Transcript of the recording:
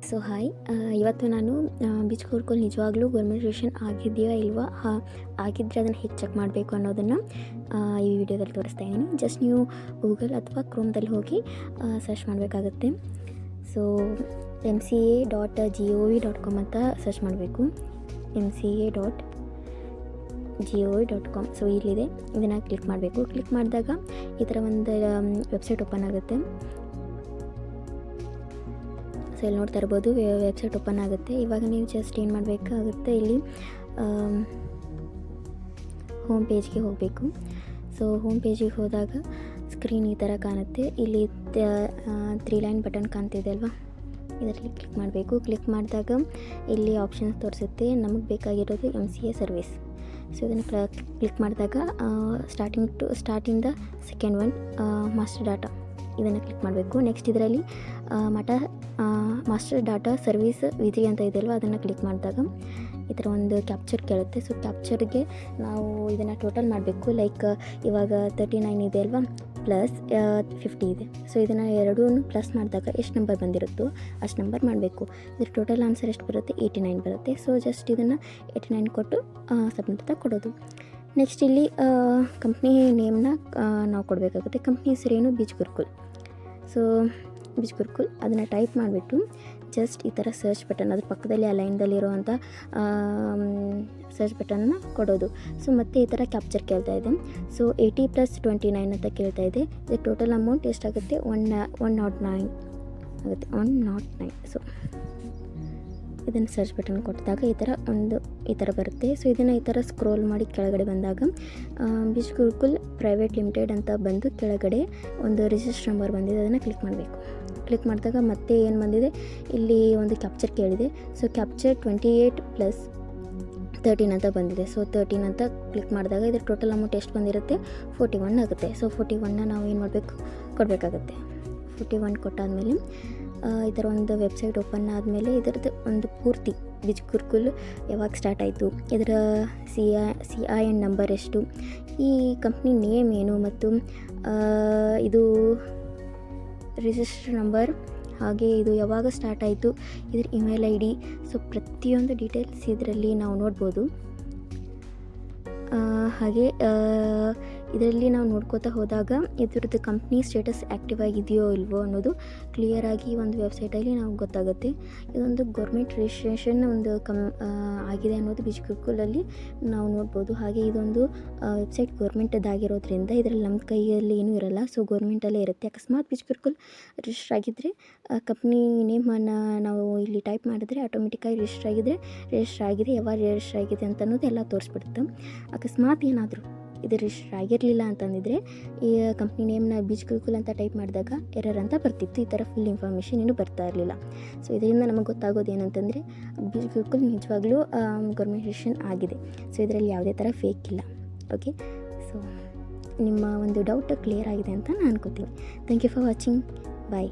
So hi, ಇವತ್ತು ನಾನು beach gurukul ನಿಜವಾಗ್ಲೂ ಗೌರ್ಮೆಂಟ್ ರಿಜಿಸ್ಟ್ರೇಷನ್ ಆಗಿದೆಯಾ ಇಲ್ವಾ, ಆಗಿದ್ದರೆ ಅದನ್ನು ಹೇಗೆ ಚೆಕ್ ಮಾಡಬೇಕು ಅನ್ನೋದನ್ನು ಈ ವಿಡಿಯೋದಲ್ಲಿ ತೋರಿಸ್ತಾ ಇದ್ದೀನಿ. ಜಸ್ಟ್ ನೀವು ಗೂಗಲ್ ಅಥವಾ ಕ್ರೋಮ್ದಲ್ಲಿ ಹೋಗಿ ಸರ್ಚ್ ಮಾಡಬೇಕಾಗತ್ತೆ. ಸೊ mca.gov.com ಅಂತ ಸರ್ಚ್ ಮಾಡಬೇಕು. mca.gov.com. ಸೊ ಇಲ್ಲಿದೆ, ಇದನ್ನು ಕ್ಲಿಕ್ ಮಾಡಬೇಕು. ಕ್ಲಿಕ್ ಮಾಡಿದಾಗ ಈ ಥರ ಒಂದು ವೆಬ್ಸೈಟ್ ಓಪನ್ ಆಗುತ್ತೆ. ಸೊ ಇಲ್ಲಿ ನೋಡ್ತಾ ಇರ್ಬೋದು, ವೆಬ್ಸೈಟ್ ಓಪನ್ ಆಗುತ್ತೆ. ಇವಾಗ ನೀವು ಜಸ್ಟ್ ಏನು ಮಾಡಬೇಕಾಗುತ್ತೆ, ಇಲ್ಲಿ ಹೋಮ್ ಪೇಜ್ಗೆ ಹೋಗಬೇಕು. ಸೊ ಹೋಮ್ ಪೇಜಿಗೆ ಹೋದಾಗ ಸ್ಕ್ರೀನ್ ಈ ಥರ ಕಾಣುತ್ತೆ. ಇಲ್ಲಿ 3 ಲೈನ್ ಬಟನ್ ಕಾಣ್ತಿದೆ ಅಲ್ವಾ, ಇದರಲ್ಲಿ ಕ್ಲಿಕ್ ಮಾಡಬೇಕು. ಕ್ಲಿಕ್ ಮಾಡಿದಾಗ ಇಲ್ಲಿ ಆಪ್ಷನ್ಸ್ ತೋರಿಸುತ್ತೆ. ನಮಗೆ ಬೇಕಾಗಿರೋದು MCA ಸರ್ವಿಸ್. ಸೊ ಇದನ್ನು ಕ್ಲಿಕ್ ಮಾಡಿದಾಗ starting the second one master data, ಇದನ್ನು ಕ್ಲಿಕ್ ಮಾಡಬೇಕು. ನೆಕ್ಸ್ಟ್ ಇದರಲ್ಲಿ ಮಾಸ್ಟರ್ ಡಾಟಾ ಸರ್ವಿಸ್ ವಿಧಿ ಅಂತ ಇದೆಯಲ್ವ, ಅದನ್ನು ಕ್ಲಿಕ್ ಮಾಡಿದಾಗ ಈ ಥರ ಒಂದು ಕ್ಯಾಪ್ಚರ್ ಕೇಳುತ್ತೆ. ಸೊ ಕ್ಯಾಪ್ಚರ್ಗೆ ನಾವು ಇದನ್ನು ಟೋಟಲ್ ಮಾಡಬೇಕು. ಲೈಕ್ ಇವಾಗ 39 ಇದೆ ಅಲ್ವಾ, ಪ್ಲಸ್ 50 ಇದೆ. ಸೊ ಇದನ್ನು ಎರಡೂ ಪ್ಲಸ್ ಮಾಡಿದಾಗ ಎಷ್ಟು ನಂಬರ್ ಬಂದಿರುತ್ತೋ ಅಷ್ಟು ನಂಬರ್ ಮಾಡಬೇಕು. ಇದ್ರ ಟೋಟಲ್ ಆನ್ಸರ್ ಎಷ್ಟು ಬರುತ್ತೆ, 89 ಬರುತ್ತೆ. ಸೊ ಜಸ್ಟ್ ಇದನ್ನು 89 ಕೊಟ್ಟು ಸಬ್ಮಿಟ್ ಅಂತ ಕೊಡೋದು. ನೆಕ್ಸ್ಟ್ ಇಲ್ಲಿ ಕಂಪ್ನಿ ನೇಮ್ನ ನಾವು ಕೊಡಬೇಕಾಗುತ್ತೆ. ಕಂಪ್ನಿ ಹೆಸರೇನು, beach gurukul. So beach gurukul ಅದನ್ನು ಟೈಪ್ ಮಾಡಿಬಿಟ್ಟು ಜಸ್ಟ್ ಈ ಥರ ಸರ್ಚ್ ಬಟನ್, ಅದ್ರ ಪಕ್ಕದಲ್ಲಿ ಆ ಲೈನ್ದಲ್ಲಿರುವಂಥ ಸರ್ಚ್ ಬಟನ್ನ ಕೊಡೋದು. ಸೊ ಮತ್ತೆ ಈ ಥರ ಕ್ಯಾಪ್ಚರ್ ಕೇಳ್ತಾ ಇದೆ. ಸೊ 80 + 29 ಅಂತ ಕೇಳ್ತಾ ಇದೆ. ಇದು ಟೋಟಲ್ ಅಮೌಂಟ್ ಎಷ್ಟಾಗುತ್ತೆ, 109 ಆಗುತ್ತೆ, 109. ಸೊ ಇದನ್ನು ಸರ್ಚ್ ಬಟನ್ ಕೊಟ್ಟಿದಾಗ ಈ ಥರ ಬರುತ್ತೆ. ಸೊ ಇದನ್ನು ಈ ಥರ ಸ್ಕ್ರೋಲ್ ಮಾಡಿ ಕೆಳಗಡೆ ಬಂದಾಗ ಬೀಚ್ ಗುರುಕುಲ್ ಪ್ರೈವೇಟ್ ಲಿಮಿಟೆಡ್ ಅಂತ ಬಂದು ಕೆಳಗಡೆ ಒಂದು ರಿಜಿಸ್ಟರ್ ನಂಬರ್ ಬಂದಿದೆ, ಅದನ್ನು ಕ್ಲಿಕ್ ಮಾಡಬೇಕು. ಕ್ಲಿಕ್ ಮಾಡಿದಾಗ ಮತ್ತೆ ಏನು ಬಂದಿದೆ, ಇಲ್ಲಿ ಒಂದು ಕ್ಯಾಪ್ಚರ್ ಕೇಳಿದೆ. ಸೊ ಕ್ಯಾಪ್ಚರ್ 28 + 13 ಅಂತ ಬಂದಿದೆ. ಸೊ 13 ಅಂತ ಕ್ಲಿಕ್ ಮಾಡಿದಾಗ ಇದ್ರ ಟೋಟಲ್ ಅಮೌಂಟ್ ಎಷ್ಟು ಬಂದಿರುತ್ತೆ, 41 ಆಗುತ್ತೆ. ಸೊ 41ನ ನಾವು ಏನು ಮಾಡಬೇಕು, ಕೊಡಬೇಕಾಗುತ್ತೆ. 41 ಕೊಟ್ಟಾದಮೇಲೆ ಈ ಥರ ಒಂದು ವೆಬ್ಸೈಟ್ ಓಪನ್ ಆದಮೇಲೆ ಇದರದ್ದು ಒಂದು ಪೂರ್ತಿ ಬೀಚ್ ಗುರುಕುಲ್ ಯಾವಾಗ ಸ್ಟಾರ್ಟ್ ಆಯಿತು, ಇದರ CIN ನಂಬರ್ ಎಷ್ಟು, ಈ ಕಂಪ್ನಿ ನೇಮ್ ಏನು, ಮತ್ತು ಇದು ರಿಜಿಸ್ಟರ್ ನಂಬರ್, ಹಾಗೆ ಇದು ಯಾವಾಗ ಸ್ಟಾರ್ಟ್ ಆಯಿತು, ಇದ್ರ ಇಮೇಲ್ ID. ಸೊ ಪ್ರತಿಯೊಂದು ಡೀಟೇಲ್ಸ್ ಇದರಲ್ಲಿ ನಾವು ನೋಡ್ಬೋದು. ಹಾಗೆ ಇದರಲ್ಲಿ ನಾವು ನೋಡ್ಕೋತಾ ಹೋದಾಗ ಇದ್ರದ್ದು ಕಂಪ್ನಿ ಸ್ಟೇಟಸ್ ಆ್ಯಕ್ಟಿವ್ ಆಗಿದೆಯೋ ಇಲ್ವೋ ಅನ್ನೋದು ಕ್ಲಿಯರಾಗಿ ಒಂದು ವೆಬ್ಸೈಟಲ್ಲಿ ನಾವು ಗೊತ್ತಾಗುತ್ತೆ. ಇದೊಂದು ಗೌರ್ಮೆಂಟ್ ರಿಜಿಸ್ಟ್ರೇಷನ್ ಒಂದು ಆಗಿದೆ ಅನ್ನೋದು ಬೀಚ್ ಗುರುಕುಲಲ್ಲಿ ನಾವು ನೋಡ್ಬೋದು. ಹಾಗೆ ಇದೊಂದು ವೆಬ್ಸೈಟ್ ಗೌರ್ಮೆಂಟದ್ದಾಗಿರೋದ್ರಿಂದ ಇದರಲ್ಲಿ ನಮ್ಮ ಕೈಯಲ್ಲಿ ಏನೂ ಇರಲ್ಲ. ಸೊ ಗೌರ್ಮೆಂಟಲ್ಲೇ ಇರುತ್ತೆ. ಅಕಸ್ಮಾತ್ ಬೀಚ್ ಗುರುಕುಲ್ ರಿಜಿಸ್ಟರ್ ಆಗಿದ್ದರೆ ಕಂಪ್ನಿ ನೇಮನ್ನು ನಾವು ಇಲ್ಲಿ ಟೈಪ್ ಮಾಡಿದ್ರೆ ಆಟೋಮೆಟಿಕ್ಕಾಗಿ ರಿಜಿಸ್ಟರ್ ಆಗಿದೆ, ಯಾವಾಗ ರಿಜಿಸ್ಟರ್ ಆಗಿದೆ ಅಂತ ಅನ್ನೋದು ಎಲ್ಲ ತೋರಿಸ್ಬಿಡುತ್ತೆ. ಅಕಸ್ಮಾತ್ ಏನಾದರೂ ಇದು ರಿಜಿಸ್ಟರ್ ಆಗಿರಲಿಲ್ಲ ಅಂತಂದಿದ್ರೆ ಈ ಕಂಪ್ನಿ ನೇಮ್ನ ಬೀಚ್ ಗುರುಕುಲ್ ಅಂತ ಟೈಪ್ ಮಾಡಿದಾಗ ಎರರ್ ಅಂತ ಬರ್ತಿತ್ತು. ಈ ಥರ ಫುಲ್ ಇನ್ಫಾರ್ಮೇಷನ್ ಏನೂ ಬರ್ತಾ ಇರಲಿಲ್ಲ. ಸೊ ಇದರಿಂದ ನಮಗೆ ಗೊತ್ತಾಗೋದು ಏನಂತಂದರೆ ಬೀಚ್ ಗುರುಕುಲ್ ನಿಜವಾಗ್ಲೂ ಗೌರ್ಮೆಂಟ್ ರಿಜಿಸ್ಟ್ರೇಷನ್ ಆಗಿದೆ. ಸೊ ಇದರಲ್ಲಿ ಯಾವುದೇ ಥರ ಫೇಕ್ ಇಲ್ಲ. ಓಕೆ, ಸೊ ನಿಮ್ಮ ಒಂದು ಡೌಟ್ ಕ್ಲಿಯರ್ ಆಗಿದೆ ಅಂತ ನಾನು ಅನ್ಕೋತೀನಿ. Thank you for watching. Bye.